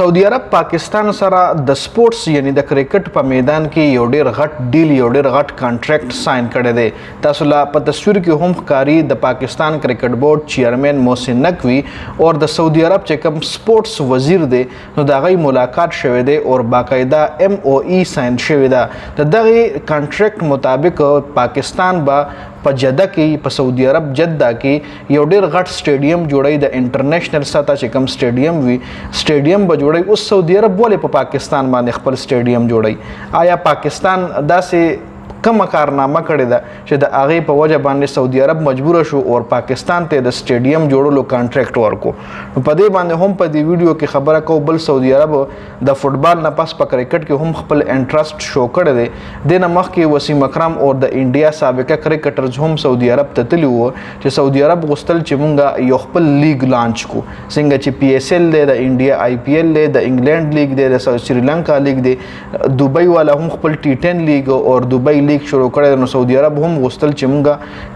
سعودي عرب پاکستان سره د سپورتس یعنی د کرکټ په میدان کې یو ډیر غټ ډیل یو ډیر غټ کانټریکټ ساين کړی دی. تاسو لا په تصویر کې هم ښکاري د پاکستان کرکټ بورډ چیئرمین محسن نقوی او د سعودي عرب چې کوم سپورتس وزیر دی نو د هغوی ملاقات شوی دی او باقاعده MOE ساين شوی ده. د دغه کانټریکټ مطابق پاکستان به په جده کې په سعودي عرب جده کې یو ډیر غټ سټیډیم جوړي د انټرنیشنل سطح چې کوم سټیډیم وي سټیډیم به جوړي. اوس سعودي عرب ولې په پاکستان باندې خپل سټیډیم جوړي؟ آیا پاکستان داسې کومه کارنامه کړې ده چې د هغې په وجه باندې سعودي عرب مجبوره شو او پاکستان ته د سټیډیم جوړولو کانټریکټ ورکو؟ نو په دې باندې هم په دې ویډیو کې خبره کوو. بل سعودي عرب د فوټبال نه پس په کرکټ کې هم خپل انټرسټ شو کړی دی. دې نه مخکې وسیم اکرم او د انډیا سابقه کرکټرز هم سعودي عرب ته تللي وو چې سعودي عرب غوښتل چې مونږ یو خپل لیګ لانچ کو، څنګه چې PSL دی، د انډیا IPL دی، د انګلینډ لیګ دی، د سریلانکا لیګ دی، دوبۍ والا هم خپل T10 لیګ او دوبۍ لیګ شروع کړی. نو سعودي عرب هم غوښتل چې مونږ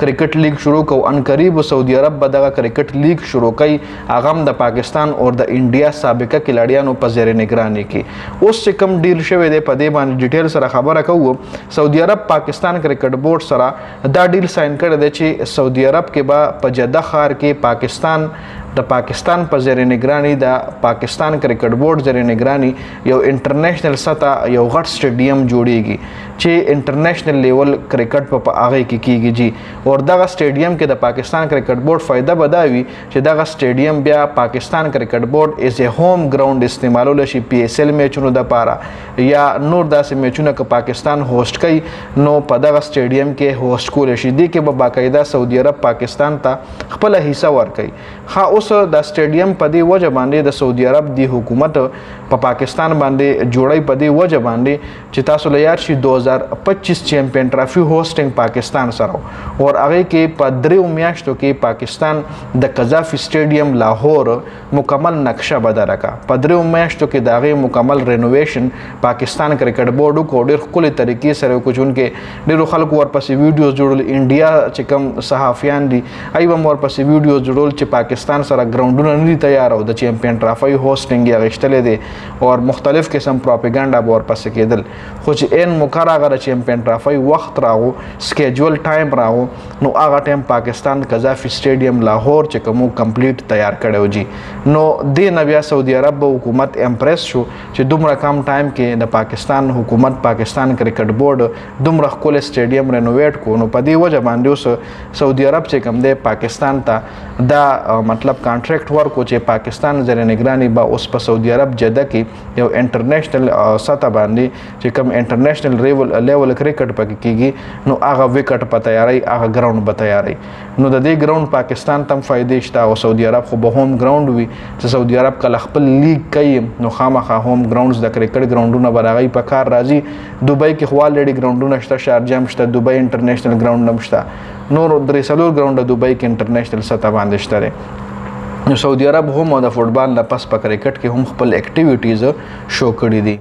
کرکټ لیګ شروع کوو. ان قریب سعودي عرب به دغه کرکټ لیګ شروع کوي، هغه هم د پاکستان او د انډیا سابقه کلاډیانو په زیر نگراني کې. اوس چې کوم ډیل شوی دی په دې باندې ډیټیل سره خبره کوو. سعودي عرب پاکستان کرکټ بورډ سره دا ډیل ساين کړی دی چې سعودي عرب کې به په جده ښار کې د پاکستان په زیر نگراني د پاکستان کرکټ بورډ زیر نگراني یو انټرنیشنل سطح یو غټ سټیډیم جوړیږي چې انټرنیشنل لیول کرکټ په هغه کې کیږي جی. او دغه سټیډیم کې د پاکستان کرکټ بورډ فائدہ بداوي چې دغه سټیډیم بیا پاکستان کرکټ بورډ ایز ا هوم ګراوند استعمالول شي PSL میچونو د پاره یا نور داسې میچونه که پاکستان هوسټ کوي نو په دغه سټیډیم کې هوسټ کول شي. دې کې به باقاعده سعودي عرب پاکستان ته خپل حصہ ورکوي. اوس د سټیډیم په دې وجه باندې د سعودي عرب دی حکومت په پاکستان باندې جوړی په دې وجه باندې چې تاسو له یاد شي 2025 چیمپئن ټرافي هوسټینګ پاکستان سره او هغه کې په 3 میاشتو کې پاکستان د قذافي سټیډیم لاهور مکمل نقشه بدله کړه. په 3 میاشتو کې د هغه مکمل رینوویشن پاکستان کرکټ بورډ کو ډیر خپل طریقې سره کو چونکې ډیرو خلکو ورپسې ویډیوز جوړول. انډیا چې کوم صحافیان دي ایوه ورپسې ویډیوز جوړول چې پاکستان سره ګراوندونه نه دي تیار او د چیمپئن ټرافي هوسټینګ یې غشتلې دي او مختلف قسم پروپاګاندا به ورپسې کېدل. خو چې ان مقرره د چیمپئن ټرافي وخت راغو سکیجول ټایم راغو نو هغه ټایم پاکستان قذافي سټیډیم لاهور چې کوم کمپلیټ تیار کړو جی. نو د نبیا سعودي عرب حکومت امپریس شو چې دومره کم ټایم کې د پاکستان حکومت پاکستان کرکټ بورډ دومره خپل سټیډیم رینوویټ کو. نو په دې وجه باندې اوس سعودي عرب چې کوم دی پاکستان ته دا مطلب کانټریکټ ورکو چې پاکستان زیر نگراني به اوس په سعودي عرب جده کې یو انټرنیشنل سطح باندې چې کوم انټرنیشنل لیول کرکټ پکې کیږي نو هغه وکټ په تیاری هغه ګراوند به تیاری. نو د دې ګراوند پاکستان تم فائدې شته او سعودي عرب خو به هوم ګراوند وي چې سعودي عرب کله خپل لیګ کوي نو خامخا هوم ګراوندز د کرکټ ګراوندونه برابرۍ په کار راځي. دوبۍ کې خو الریډي ګراوندونه شته، شارجه هم شته، دوبۍ انټرنیشنل ګراوند هم شته، نور 3 ګراوند دوبۍ کې انټرنیشنل سطح باندې شته. نو سعودي عرب هم د فوټبال نه پس په کرکټ کې هم خپل اکټیویټیز شو کړي دي.